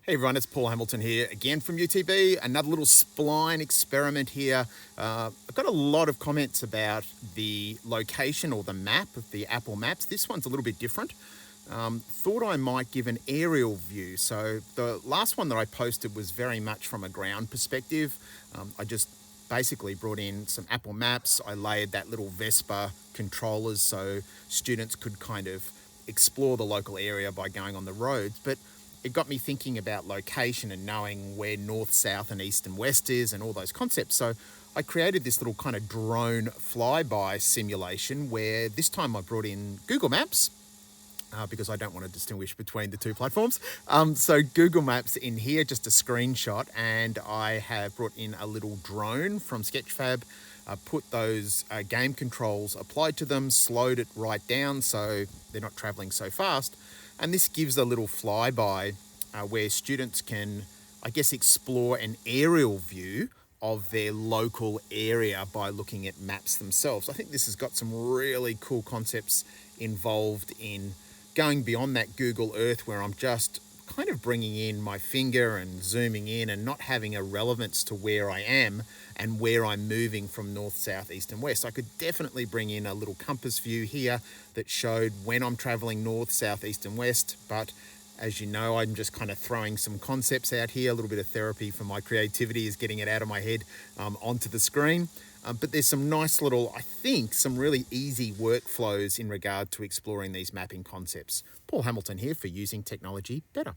Hey everyone, it's Paul Hamilton here again from UTB. Another little spline experiment here. I've got a lot of comments about the location or the map of the Apple Maps. This one's a little bit different. Thought I might give an aerial view. So the last one that I posted was very much from a ground perspective. I just basically brought in some Apple Maps. I layered that little Vespa controllers so students could kind of explore the local area by going on the roads. But it got me thinking about location and knowing where north, south, and east and west is and all those concepts. So I created this little kind of drone flyby simulation where this time I brought in Google Maps because I don't want to distinguish between the two platforms. So Google Maps in here, just a screenshot, and I have brought in a little drone from Sketchfab, put those game controls applied to them, slowed it right down so they're not traveling so fast. And this gives a little flyby where students can, I guess, explore an aerial view of their local area by looking at maps themselves. I think this has got some really cool concepts involved in going beyond that Google Earth where I'm just kind of bringing in my finger and zooming in and not having a relevance to where I am and where I'm moving from north, south, east and west. I could definitely bring in a little compass view here that showed when I'm traveling north, south, east and west. But as you know, I'm just kind of throwing some concepts out here. A little bit of therapy for my creativity is getting it out of my head onto the screen. But there's some nice little, I think, some really easy workflows in regard to exploring these mapping concepts. Paul Hamilton here for Using Technology Better.